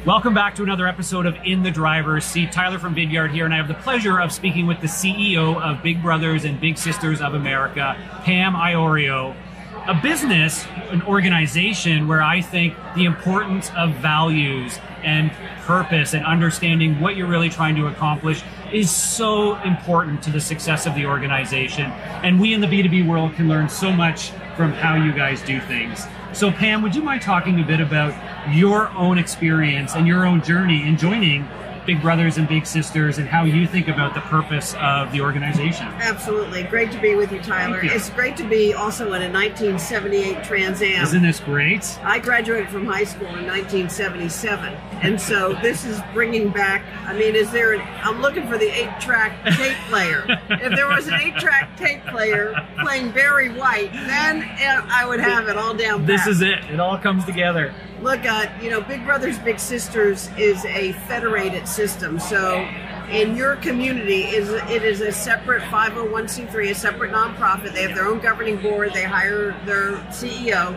Welcome back to another episode of In the Driver's Seat. Tyler from Vidyard here, and I have the pleasure of speaking with the CEO of Big Brothers and Big Sisters of America, Pam Iorio. A business, an organization where I think the importance of values and purpose and understanding what you're really trying to accomplish is so important to the success of the organization. And we in the B2B world can learn so much from how you guys do things. So Pam, would you mind talking a bit about your own experience and your own journey in joining Big Brothers and Big Sisters and how you think about the purpose of the organization? Absolutely. Great to be with you, Tyler. Thank you. It's great to be also in a 1978 Trans Am. Isn't this great? I graduated from high school in 1977. And so this is bringing back, I'm looking for the 8-track tape player. If there was an 8-track tape player playing Barry White, then I would have it all down pat. This is it. It all comes together. Look, Big Brothers Big Sisters is a federated system. So in your community, it is a separate 501c3, a separate nonprofit. They have their own governing board. They hire their CEO.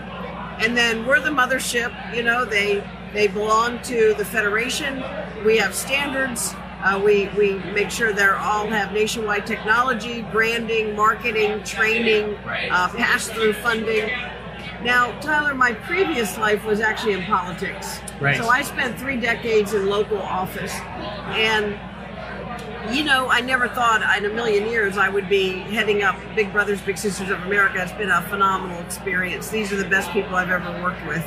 And then we're the mothership. They belong to the federation. We have standards. We make sure they all have nationwide technology, branding, marketing, training, pass-through funding. Now, Tyler, my previous life was actually in politics. Right. So I spent 3 decades in local office. And, I never thought in a million years I would be heading up Big Brothers, Big Sisters of America. It's been a phenomenal experience. These are the best people I've ever worked with.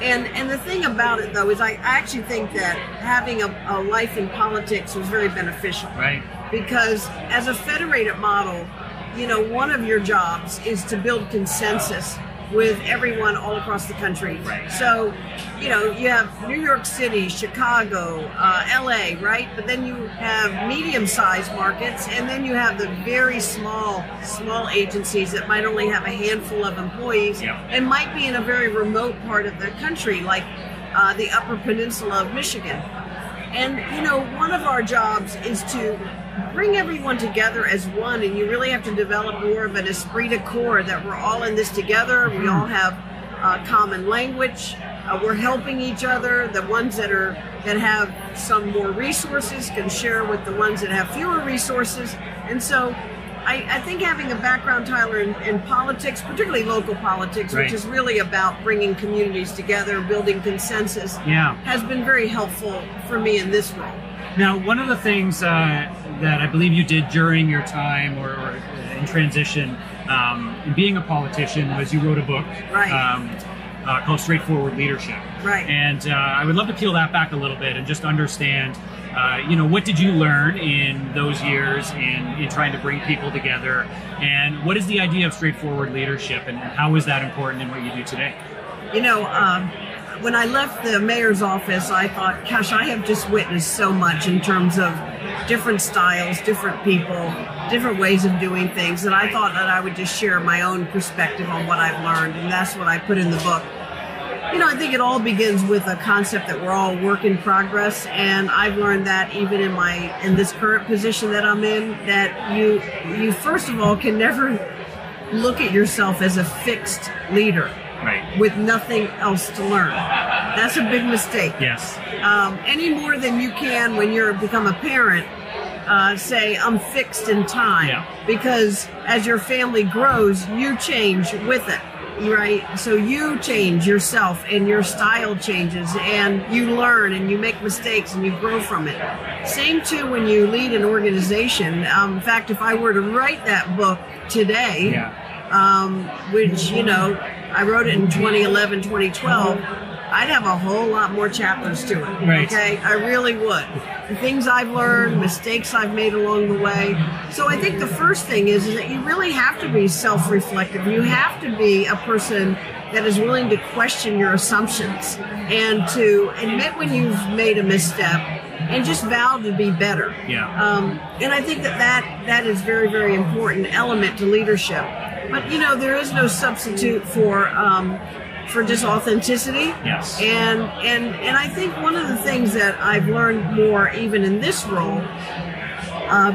And the thing about it, though, is I actually think that having a life in politics was very beneficial. Right. Because as a federated model, one of your jobs is to build consensus with everyone all across the country. Right. So, you have New York City, Chicago, LA, right? But then you have medium-sized markets, and then you have the very small agencies that might only have a handful of employees and might be in a very remote part of the country, like the Upper Peninsula of Michigan. And, one of our jobs is to bring everyone together as one, and you really have to develop more of an esprit de corps that we're all in this together. We all have common language. We're helping each other. The ones that have some more resources can share with the ones that have fewer resources. And so I think having a background, Tyler, in politics, particularly local politics, which is really about bringing communities together, building consensus, has been very helpful for me in this role. Now, one of the things that I believe you did during your time or in transition in being a politician was you wrote a book called Straightforward Leadership. Right. And I would love to peel that back a little bit and just understand, what did you learn in those years in trying to bring people together? And what is the idea of straightforward leadership, and how is that important in what you do today? When I left the mayor's office, I thought, gosh, I have just witnessed so much in terms of different styles, different people, different ways of doing things, that I thought that I would just share my own perspective on what I've learned, and that's what I put in the book. I think it all begins with a concept that we're all work in progress, and I've learned that even in this current position that I'm in, that you first of all can never look at yourself as a fixed leader. Right. With nothing else to learn. That's a big mistake. Yes. Any more than you can when you become a parent, say, I'm fixed in time. Yeah. Because as your family grows, you change with it, right? So you change yourself, and your style changes, and you learn, and you make mistakes, and you grow from it. Same too when you lead an organization. In fact, if I were to write that book today, which, I wrote it in 2011, 2012, I'd have a whole lot more chapters to it. Right. Okay? I really would. The things I've learned, mistakes I've made along the way. So I think the first thing is that you really have to be self-reflective. You have to be a person that is willing to question your assumptions and to admit when you've made a misstep and just vow to be better. And I think that is very, very important element to leadership. But, there is no substitute for just authenticity. Yes. And I think one of the things that I've learned more even in this role,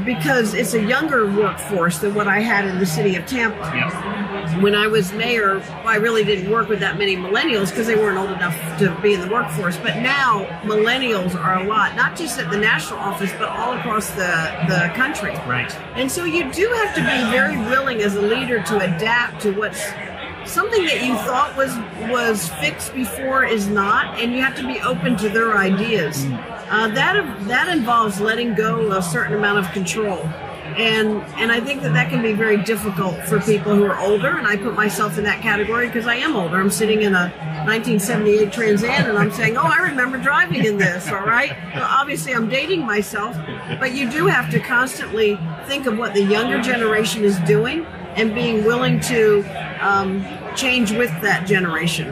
because it's a younger workforce than what I had in the city of Tampa. Yep. when I was mayor, I really didn't work with that many millennials because they weren't old enough to be in the workforce. But now millennials are a lot, not just at the national office, but all across the country. Right. And so you do have to be very willing as a leader to adapt to what's something that you thought was fixed before is not, and you have to be open to their ideas. That involves letting go of a certain amount of control. And I think that can be very difficult for people who are older, and I put myself in that category because I am older. I'm sitting in a 1978 Trans Am, and I'm saying, oh, I remember driving in this, all right? Well, obviously, I'm dating myself, but you do have to constantly think of what the younger generation is doing and being willing to change with that generation.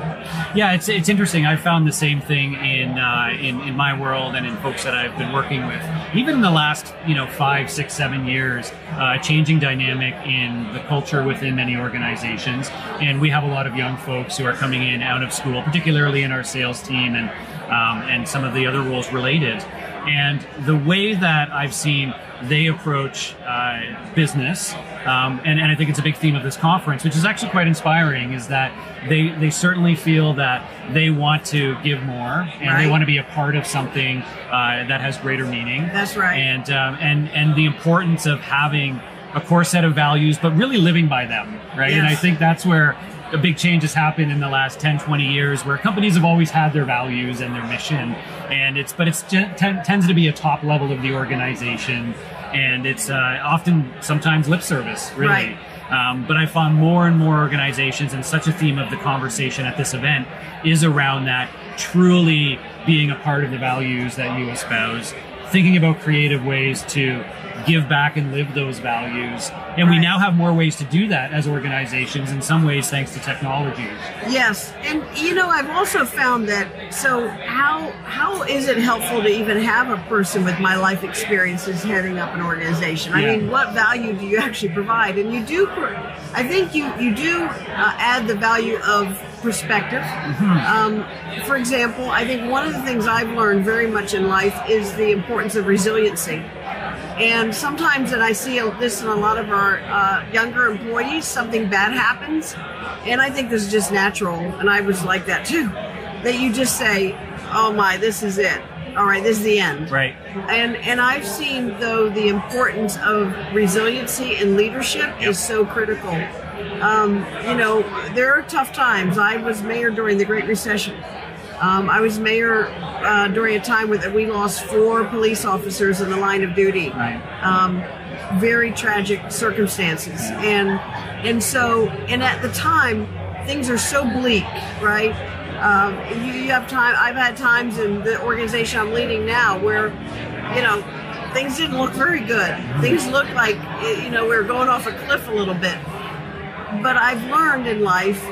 Yeah, it's interesting. I've found the same thing in my world and in folks that I've been working with. Even in the last 5, 6, 7 years, changing dynamic in the culture within many organizations, and we have a lot of young folks who are coming in out of school, particularly in our sales team and some of the other roles related. And the way that I've seen they approach business, and I think it's a big theme of this conference, which is actually quite inspiring, is that they certainly feel that they want to give more, and they want to be a part of something that has greater meaning. That's right. And the importance of having a core set of values, but really living by them, right? Yes. And I think that's where a big change has happened in the last 10, 20 years, where companies have always had their values and their mission, and it tends to be a top level of the organization, and it's often sometimes lip service, really. Right. But I found more and more organizations, and such a theme of the conversation at this event is around that, truly being a part of the values that you espouse, thinking about creative ways to give back and live those values. And we now have more ways to do that as organizations, in some ways thanks to technology. Yes. And I've also found that, so how is it helpful to even have a person with my life experiences heading up an organization? I mean, what value do you actually provide? And I think you do add the value of perspective. Mm-hmm. For example, I think one of the things I've learned very much in life is the importance of resiliency. And sometimes, and I see this in a lot of our younger employees, something bad happens, and I think this is just natural, and I was like that too, that you just say, oh my, this is it. All right, this is the end. Right. And I've seen, though, the importance of resiliency and leadership is so critical. There are tough times. I was mayor during the Great Recession. I was mayor during a time when we lost 4 police officers in the line of duty. Right. Very tragic circumstances. And at the time, things are so bleak, right? You have time. I've had times in the organization I'm leading now where, things didn't look very good. Things looked like, we were going off a cliff a little bit. But I've learned in life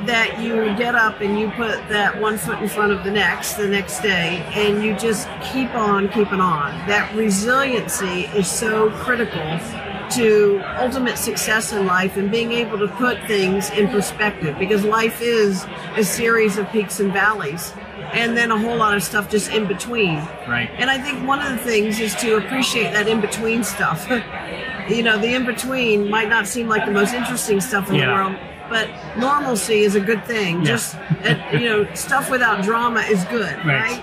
that you get up and you put that one foot in front of the next day, and you just keep on keeping on. That resiliency is so critical to ultimate success in life and being able to put things in perspective, because life is a series of peaks and valleys, and then a whole lot of stuff just in between. Right. And I think one of the things is to appreciate that in-between stuff. The in-between might not seem like the most interesting stuff in the world, but normalcy is a good thing. Yeah. Just, stuff without drama is good, right?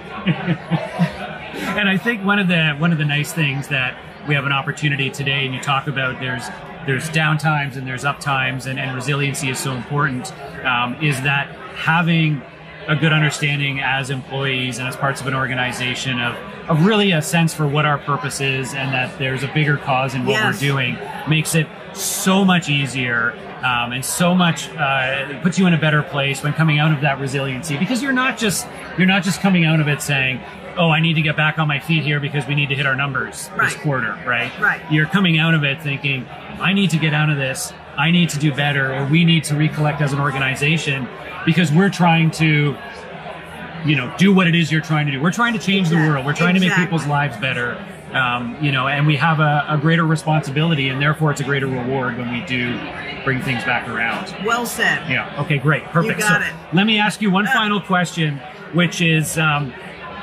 And I think one of the nice things that we have an opportunity today, and you talk about there's down times and there's up times, and resiliency is so important, is that having a good understanding as employees and as parts of an organization of really a sense for what our purpose is, and that there's a bigger cause in what we're doing, makes it so much easier, and so much it puts you in a better place when coming out of that resiliency, because you're not just coming out of it saying, oh, I need to get back on my feet here because we need to hit our numbers this quarter, right? Right. You're coming out of it thinking, I need to get out of this, I need to do better, or we need to recollect as an organization, because we're trying to do what it is you're trying to do. We're trying to change the world. We're trying to make people's lives better. And we have a greater responsibility, and therefore it's a greater reward when we do bring things back around. Well said. Yeah. Okay, great. Perfect. You got it. Let me ask you one final question, which is,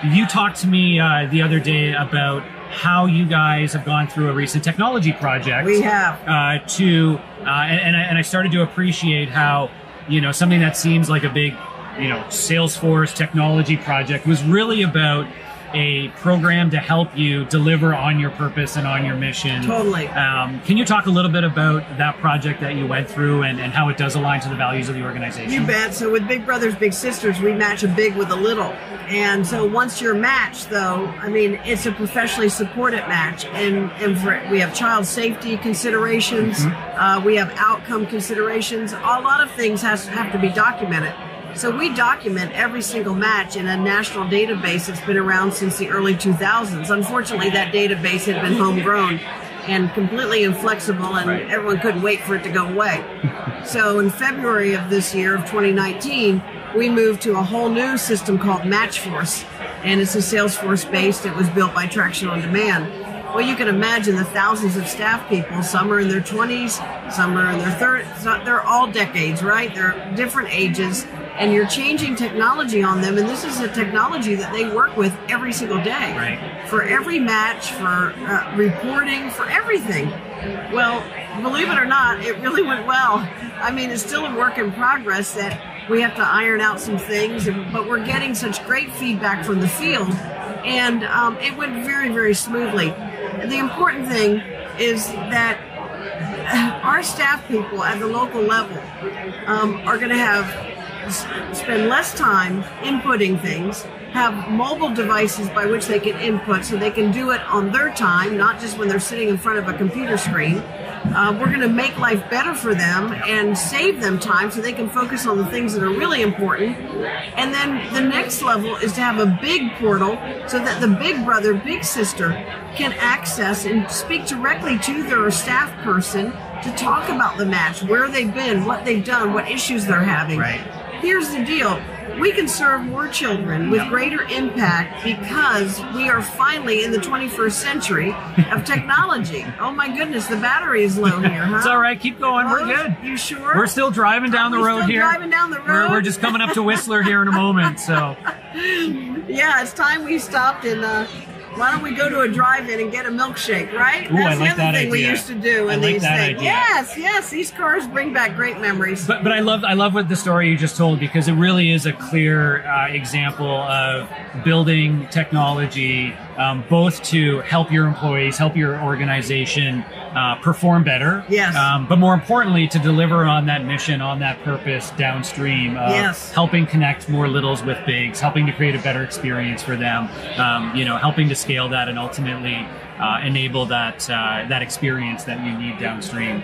you talked to me the other day about how you guys have gone through a recent technology project. We have. And I started to appreciate how, something that seems like a big, Salesforce technology project was really about a program to help you deliver on your purpose and on your mission. Totally. Can you talk a little bit about that project that you went through and how it does align to the values of the organization? You bet. So with Big Brothers Big Sisters, we match a big with a little. And so once you're matched, though, it's a professionally supported match. And we have child safety considerations. We have outcome considerations. A lot of things have to be documented. So we document every single match in a national database that's been around since the early 2000s. Unfortunately, that database had been homegrown and completely inflexible, and everyone couldn't wait for it to go away. So in February of this year, of 2019, we moved to a whole new system called Matchforce, and it's a Salesforce-based. It was built by Traction on Demand. Well, you can imagine the thousands of staff people. Some are in their 20s, some are in their 30s. They're all decades, right? They're different ages, and you're changing technology on them. And this is a technology that they work with every single day. Right. For every match, for reporting, for everything. Well, believe it or not, it really went well. It's still a work in progress that we have to iron out some things, but we're getting such great feedback from the field, and it went very, very smoothly. The important thing is that our staff people at the local level are going to spend less time inputting things, have mobile devices by which they can input so they can do it on their time, not just when they're sitting in front of a computer screen. We're going to make life better for them and save them time so they can focus on the things that are really important. And then the next level is to have a big portal so that the big brother, big sister can access and speak directly to their staff person to talk about the match, where they've been, what they've done, what issues they're having. Right. Here's the deal. We can serve more children with greater impact because we are finally in the 21st century of technology. Oh my goodness, the battery is low here, huh? It's all right, keep going, we're good. You sure? We're still driving down the road here. Driving down the road? We're just coming up to Whistler here in a moment, so. Yeah, it's time we stopped and why don't we go to a drive-in and get a milkshake, right? Ooh, That's I like the other that thing we idea. used to do in I like these that things. idea. Yes, these cars bring back great memories. But I love what the story you just told, because it really is a clear example of building technology both to help your employees, help your organization perform better. Yes. But more importantly, to deliver on that mission, on that purpose downstream of helping connect more littles with bigs, helping to create a better experience for them, helping to scale that and ultimately enable that experience that you need downstream,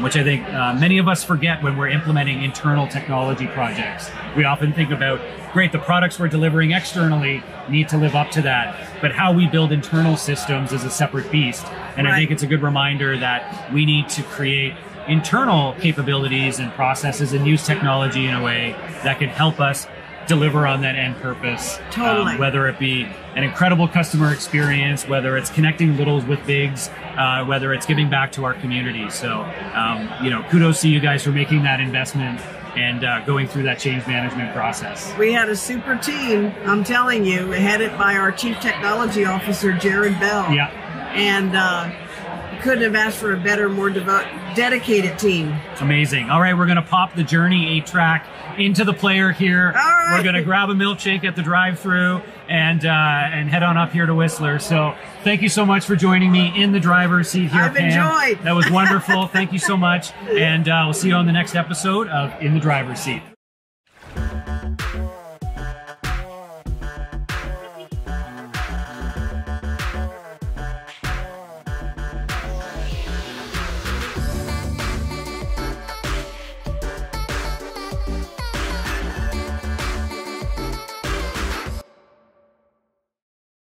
which I think many of us forget when we're implementing internal technology projects. We often think about, great, the products we're delivering externally need to live up to that, but how we build internal systems is a separate beast. And I think it's a good reminder that we need to create internal capabilities and processes and use technology in a way that can help us deliver on that end purpose. Totally. Whether it be an incredible customer experience, whether it's connecting littles with bigs, whether it's giving back to our community. So, kudos to you guys for making that investment and going through that change management process. We had a super team, I'm telling you, headed by our Chief Technology Officer, Jared Bell. Yeah. And couldn't have asked for a better, more dedicated team. Amazing. All right, we're going to pop the Journey 8-track into the player here. All right. We're going to grab a milkshake at the drive-thru and head on up here to Whistler. So thank you so much for joining me in the driver's seat here, I've Pam. enjoyed. That was wonderful. Thank you so much. And we'll see you on the next episode of In the Driver's Seat.